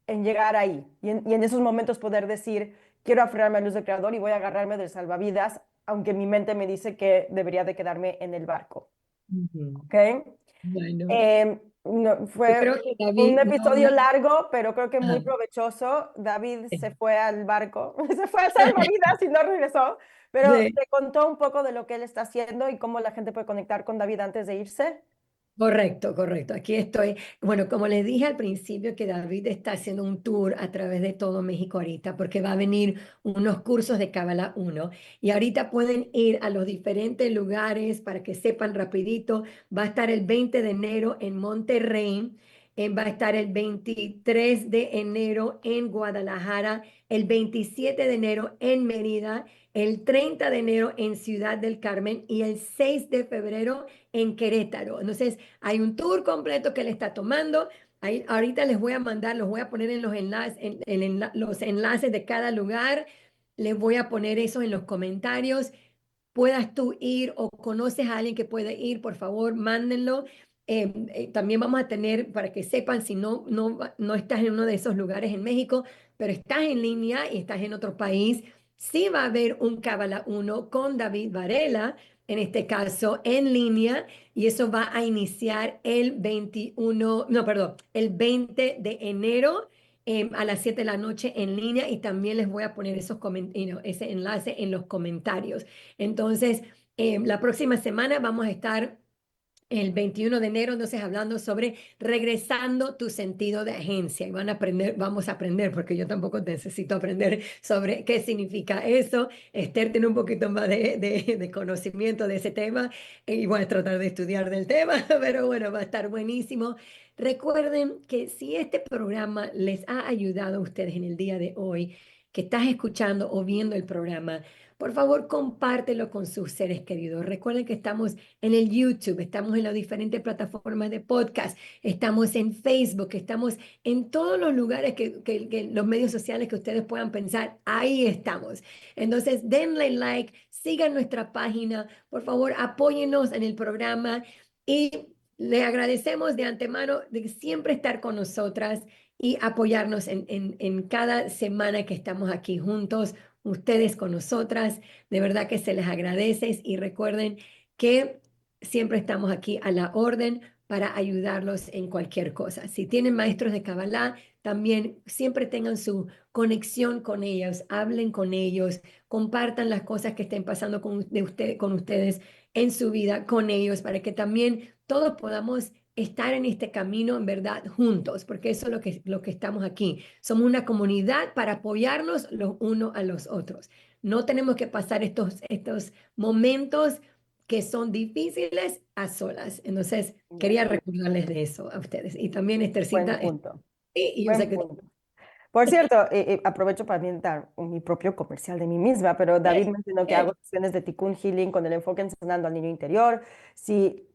en llegar ahí. Y en esos momentos poder decir, quiero aferrarme a la luz del Creador y voy a agarrarme del salvavidas, aunque mi mente me dice que debería de quedarme en el barco. Ujú. ¿Ok? Bueno, No, yo fue creo que un David va a episodio hablar. largo, pero creo que muy Ajá. provechoso. David se fue al barco, se fue a salvavidas y no regresó, pero Sí. te contó un poco de lo que él está haciendo y cómo la gente puede conectar con David antes de irse. Correcto, correcto. Aquí estoy. Bueno, como les dije al principio que David está haciendo un tour a través de todo México ahorita, porque va a venir unos cursos de Cábala 1 y ahorita pueden ir a los diferentes lugares para que sepan rapidito. Va a estar el 20 de enero en Monterrey, va a estar el 23 de enero en Guadalajara, el 27 de enero en Mérida, el 30 de enero en Ciudad del Carmen y el 6 de febrero en Querétaro. Entonces, hay un tour completo que él está tomando. Ahí, ahorita les voy a mandar, los voy a poner en los enlaces, los enlaces de cada lugar. Les voy a poner eso en los comentarios. Puedas tú ir o conoces a alguien que puede ir, por favor, mándenlo. También vamos a tener, para que sepan, si no estás en uno de esos lugares en México, pero estás en línea y estás en otro país, sí va a haber un Cábala 1 con David Varela en este caso en línea, y eso va a iniciar el 21, no, perdón, el 20 de enero a las 7 de la noche en línea, y también les voy a poner ese enlace en los comentarios. Entonces, la próxima semana vamos a estar el 21 de enero, entonces hablando sobre regresando tu sentido de agencia. Y van a aprender, vamos a aprender, porque yo tampoco necesito aprender sobre qué significa eso. Esther tiene un poquito más de conocimiento de ese tema y voy a tratar de estudiar del tema, pero bueno, va a estar buenísimo. Recuerden que si este programa les ha ayudado a ustedes en el día de hoy, que estás escuchando o viendo el programa, por favor, compártelo con sus seres queridos. Recuerden que estamos en el YouTube, estamos en las diferentes plataformas de podcast, estamos en Facebook, estamos en todos los lugares que los medios sociales que ustedes puedan pensar, ahí estamos. Entonces, denle like, sigan nuestra página, por favor, apóyennos en el programa y le agradecemos de antemano de siempre estar con nosotras y apoyarnos en cada semana que estamos aquí juntos, ustedes con nosotras. De verdad que se les agradece y recuerden que siempre estamos aquí a la orden para ayudarlos en cualquier cosa. Si tienen maestros de Kabbalah, también siempre tengan su conexión con ellos, hablen con ellos, compartan las cosas que estén pasando con ustedes en su vida con ellos, para que también todos podamos estar en este camino en verdad juntos, porque eso es lo que estamos aquí. Somos una comunidad para apoyarnos los unos a los otros. No tenemos que pasar estos momentos que son difíciles a solas. Entonces, quería Ya, recordarles de eso a ustedes. Y también buen Estercita, punto, y yo sé buen que... punto. Por cierto, aprovecho para también dar mi propio comercial de mí misma, pero David mencionó que hago sesiones de Tikkun Healing con el enfoque en sanando al niño interior. Si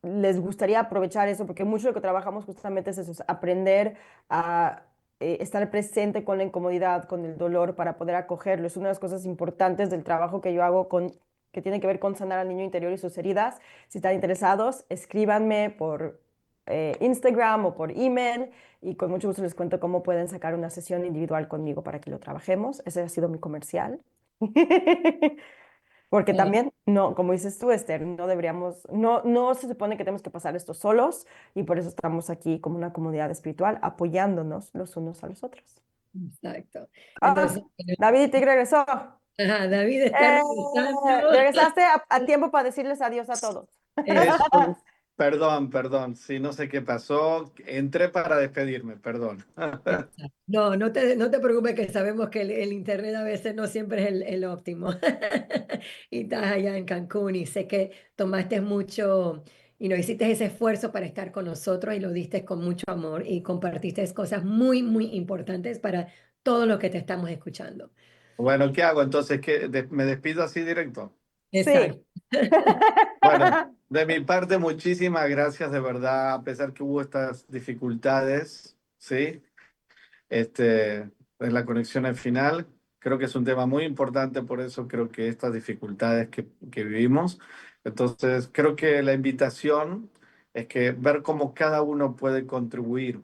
les gustaría aprovechar eso, porque mucho de lo que trabajamos justamente es eso, es aprender a estar presente con la incomodidad, con el dolor, para poder acogerlo. Es una de las cosas importantes del trabajo que yo hago que tiene que ver con sanar al niño interior y sus heridas. Si están interesados, escríbanme por Instagram o por email y con mucho gusto les cuento cómo pueden sacar una sesión individual conmigo para que lo trabajemos. Ese ha sido mi comercial. Porque también, no, como dices tú, Esther, no deberíamos, no se supone que tenemos que pasar esto solos y por eso estamos aquí como una comunidad espiritual apoyándonos los unos a los otros. Exacto. Ah, Entonces, David Tig regresó. ajá, David está ¡Eh! regresando. Regresaste a tiempo para decirles adiós a todos. Eso, perdón, sí, no sé qué pasó. Entré para despedirme, perdón. No, no te preocupes, que sabemos que el internet a veces no siempre es el óptimo. Y estás allá en Cancún y sé que tomaste mucho y no hiciste ese esfuerzo para estar con nosotros y lo diste con mucho amor y compartiste cosas muy, muy importantes para todo lo que te estamos escuchando. Bueno, ¿qué hago entonces? ¿Me despido así directo? Sí. Exacto. Bueno, de mi parte, muchísimas gracias de verdad, a pesar que hubo estas dificultades, ¿sí? En la conexión al final. Creo que es un tema muy importante, por eso creo que estas dificultades que vivimos. Entonces, creo que la invitación es que ver cómo cada uno puede contribuir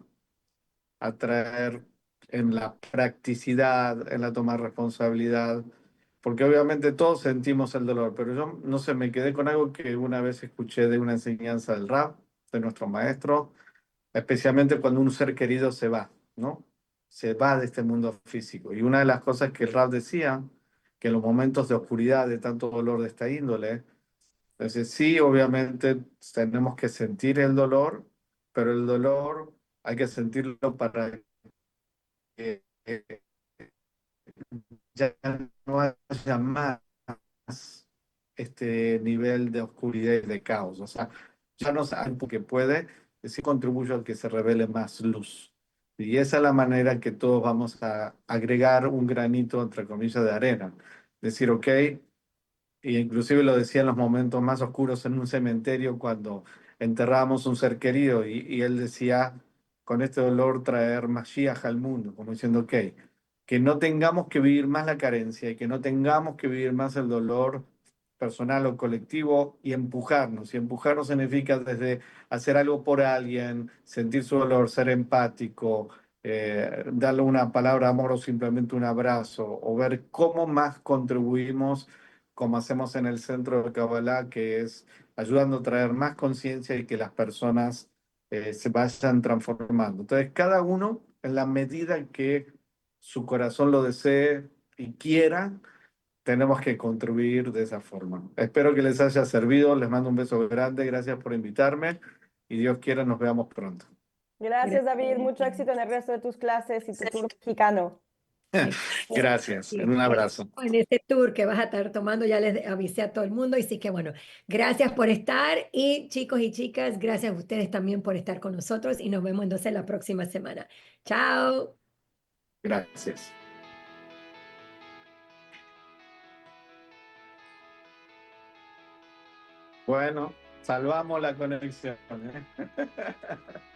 a traer en la practicidad, en la toma de responsabilidad, porque obviamente todos sentimos el dolor, pero yo no sé, me quedé con algo que una vez escuché de una enseñanza del rap, de nuestro maestro, especialmente cuando un ser querido se va, ¿no? Se va de este mundo físico. Y una de las cosas que el rap decía, que en los momentos de oscuridad, de tanto dolor de esta índole, entonces sí, obviamente tenemos que sentir el dolor, pero el dolor hay que sentirlo para que ya no haya más este nivel de oscuridad y de caos. O sea, ya no saben que puede, sí contribuye a que se revele más luz. Y esa es la manera en que todos vamos a agregar un granito, entre comillas, de arena. Decir, ok, y inclusive lo decía en los momentos más oscuros en un cementerio cuando enterrábamos un ser querido y él decía, con este dolor traer Mashiach al mundo, como diciendo, ok, que no tengamos que vivir más la carencia y que no tengamos que vivir más el dolor personal o colectivo y empujarnos. Y empujarnos significa desde hacer algo por alguien, sentir su dolor, ser empático, darle una palabra de amor o simplemente un abrazo, o ver cómo más contribuimos como hacemos en el Centro de Kabbalah, que es ayudando a traer más conciencia y que las personas se vayan transformando. Entonces, cada uno, en la medida que su corazón lo desee y quiera, tenemos que contribuir de esa forma. Espero que les haya servido. Les mando un beso grande. Gracias por invitarme y Dios quiera nos veamos pronto. Gracias, David. Mucho Gracias. éxito en el resto de tus clases y tu tour mexicano. Gracias. Un abrazo. En este tour que vas a estar tomando, ya les avisé a todo el mundo, y sí que bueno, gracias por estar y chicos y chicas, gracias a ustedes también por estar con nosotros y nos vemos entonces la próxima semana. Chao. Gracias. Bueno, salvamos la conexión, ¿eh?